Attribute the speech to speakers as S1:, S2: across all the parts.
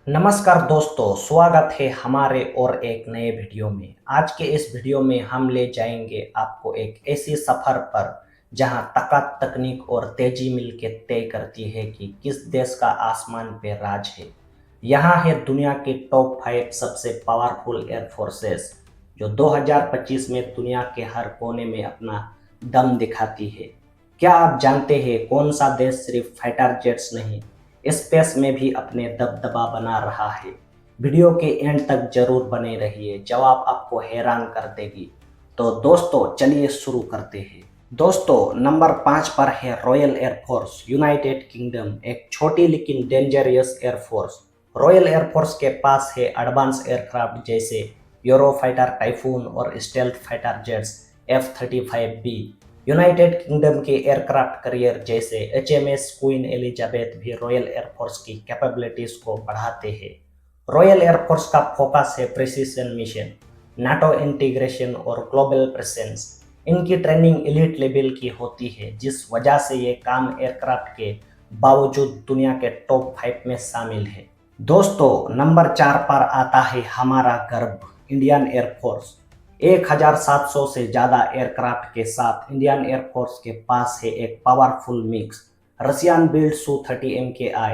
S1: नमस्कार दोस्तों, स्वागत है हमारे और एक नए वीडियो में। आज के इस वीडियो में हम ले जाएंगे आपको एक ऐसे सफर पर जहां तकनीक और तेजी मिलकर तय करती है कि किस देश का आसमान पे राज है। यहाँ है दुनिया के टॉप 5 सबसे पावरफुल एयरफोर्सेस जो 2025 में दुनिया के हर कोने में अपना दम दिखाती है। क्या आप जानते हैं कौन सा देश सिर्फ फाइटर जेट्स नहीं, स्पेस में भी अपने दबदबा बना रहा है? वीडियो के एंड तक जरूर बने रहिए, जवाब आपको हैरान कर देगी। तो दोस्तों चलिए शुरू करते हैं। दोस्तों नंबर 5 पर है रॉयल एयरफोर्स यूनाइटेड किंगडम, एक छोटी लेकिन डेंजरियस एयरफोर्स। रॉयल एयरफोर्स के पास है एडवांस एयरक्राफ्ट जैसे यूरोफाइटर टाइफून और stealth fighter jets F-35B। United kingdom के एयरक्राफ्ट करियर जैसे HMS क्वीन एलिजाबेथ भी रॉयल एयरफोर्स की कैपेबिलिटीज को बढ़ाते हैं। रॉयल एयरफोर्स का फोकस है प्रिसीजन मिशन, नाटो इंटीग्रेशन और ग्लोबल प्रेजेंस। इनकी ट्रेनिंग एलीट लेवल की होती है, जिस वजह से ये काम एयरक्राफ्ट के बावजूद दुनिया के टॉप 5 में शामिल है। दोस्तों नंबर 4 पर आता है हमारा गर्व, इंडियन एयरफोर्स। 1700 से ज़्यादा एयरक्राफ्ट के साथ इंडियन एयरफोर्स के पास है एक powerful mix Russian build Su-30 MKI,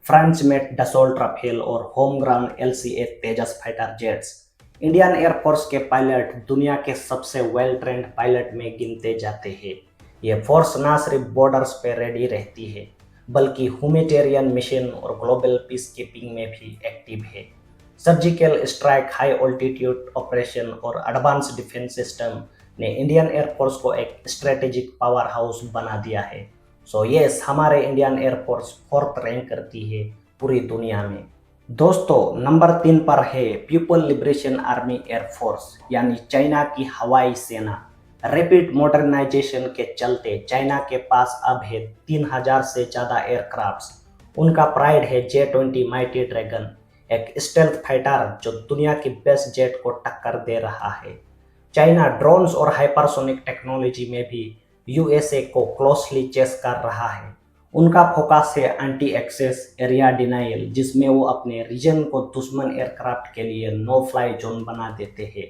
S1: French made Dassault Rafale और home ground LCA Tejas fighter jets. Indian air force के पायलट दुनिया के सबसे वेल ट्रेंड पायलट में गिनते जाते हैं। ये फोर्स ना सिर्फ बॉर्डर्स पे रेडी रहती है, बल्कि ह्यूमैनिटेरियन मिशन और ग्लोबल पीस कीपिंग में भी एक्टिव है। Surgical strike, high altitude operation और एडवांस डिफेंस सिस्टम ने इंडियन एयरफोर्स को एक स्ट्रेटेजिक पावर हाउस बना दिया है। सो यस, हमारे इंडियन एयरफोर्स 4th रैंक करती है पूरी दुनिया में। दोस्तों नंबर 3 पर है पीपल लिबरेशन आर्मी एयरफोर्स, यानी चाइना की हवाई सेना। रैपिड मॉडर्नाइजेशन के चलते चाइना के पास अब है 3000 से ज़्यादा एयरक्राफ्ट्स। उनका प्राइड है J-20 माइटी ड्रैगन, एक स्टेल्थ फाइटर जो दुनिया की बेस्ट जेट को टक्कर दे रहा है। चाइना ड्रोन्स और हाइपरसोनिक टेक्नोलॉजी में भी USA को क्लोजली चेस कर रहा है। उनका फोकस है एंटी एक्सेस एरिया डिनाइल, जिसमें वो अपने रीजन को दुश्मन एयरक्राफ्ट के लिए नो फ्लाई जोन बना देते हैं।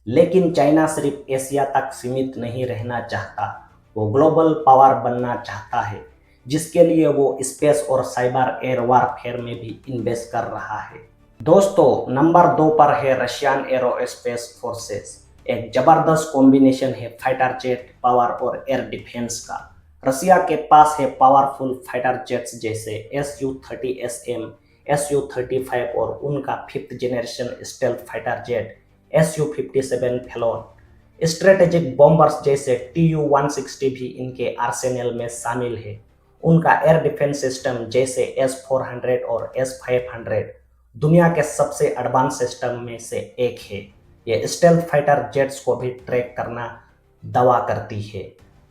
S1: लेकिन चाइना सिर्फ एशिया तक सीमित नहीं रहना चाहता, वो ग्लोबल पावर बनना चाहता है, जिसके लिए वो स्पेस और साइबर एयर वारफेयर में भी इन्वेस्ट कर रहा है। दोस्तों नंबर 2 पर है रशियन एरोस्पेस फोर्सेस, एक जबरदस्त कॉम्बिनेशन है फाइटर जेट पावर और एयर डिफेंस का। रशिया के पास है पावरफुल फाइटर जेट्स जैसे Su-30SM, Su-35 और उनका 5th generation stealth fighter jet Su-57 Felon. Strategic bombers जैसे Tu-160 भी इनके आर्सेनल में शामिल है। उनका एयर डिफेंस सिस्टम जैसे S-400 और S-500 दुनिया के सबसे एडवांस सिस्टम में से एक है। ये स्टेल्थ फाइटर जेट्स को भी ट्रैक करना दावा करती है।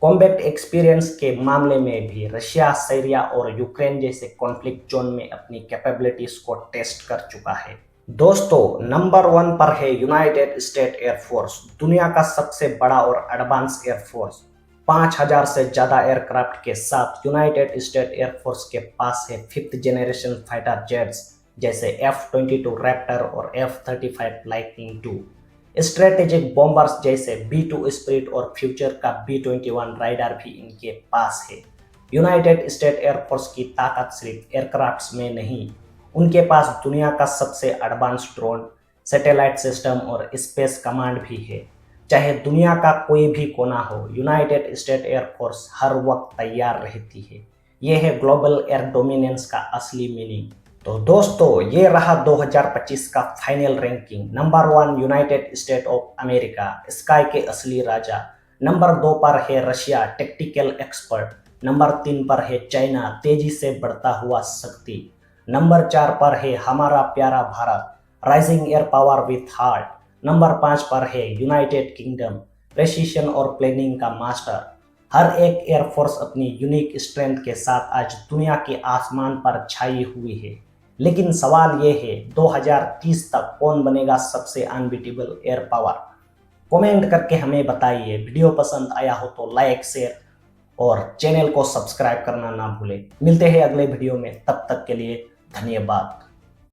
S1: कॉम्बैट एक्सपीरियंस के मामले में भी रशिया, सीरिया और यूक्रेन जैसे कॉन्फ्लिक्ट जोन में अपनी कैपेबिलिटीज को टेस्ट कर चुका है। दोस्तों नंबर 1 पर है यूनाइटेड स्टेट एयरफोर्स, दुनिया का सबसे बड़ा और एडवांस एयरफोर्स। 5000 से ज़्यादा एयरक्राफ्ट के साथ यूनाइटेड स्टेट एयरफोर्स के पास है 5th जनरेशन फाइटर जेट्स जैसे F-22 रैप्टर और F-35 lightning II। Strategic bombers जैसे B-2 स्पिरिट और फ्यूचर का B-21 राइडर भी इनके पास है। यूनाइटेड स्टेट एयरफोर्स की ताकत सिर्फ एयरक्राफ्ट्स में नहीं, उनके पास दुनिया का सबसे एडवांस ड्रोन, सैटेलाइट सिस्टम और स्पेस कमांड भी है। चाहे दुनिया का कोई भी कोना हो, यूनाइटेड स्टेट एयरफोर्स हर वक्त तैयार रहती है। ये है ग्लोबल एयर डोमिनेंस का असली मीनिंग। तो दोस्तों ये रहा 2025 का final ranking. Number 1 United state of America, sky के असली राजा। नंबर 2 पर है रशिया, टेक्टिकल एक्सपर्ट। नंबर 3 पर है चाइना, तेजी से बढ़ता हुआ शक्ति। नंबर 4 पर है हमारा प्यारा Bharat, rising air power with heart. Number 5 पर है यूनाइटेड किंगडम, प्रेसिशन और प्लानिंग का मास्टर। हर एक एयरफोर्स अपनी यूनिक स्ट्रेंथ के साथ आज दुनिया के आसमान पर छाई हुई है। लेकिन सवाल ये है 2030 तक कौन बनेगा सबसे अनबीटेबल एयर पावर? कमेंट करके हमें बताइए। वीडियो पसंद आया हो तो लाइक, शेयर और चैनल को सब्सक्राइब करना ना भूलें। मिलते हैं अगले वीडियो में, तब तक के लिए धन्यवाद।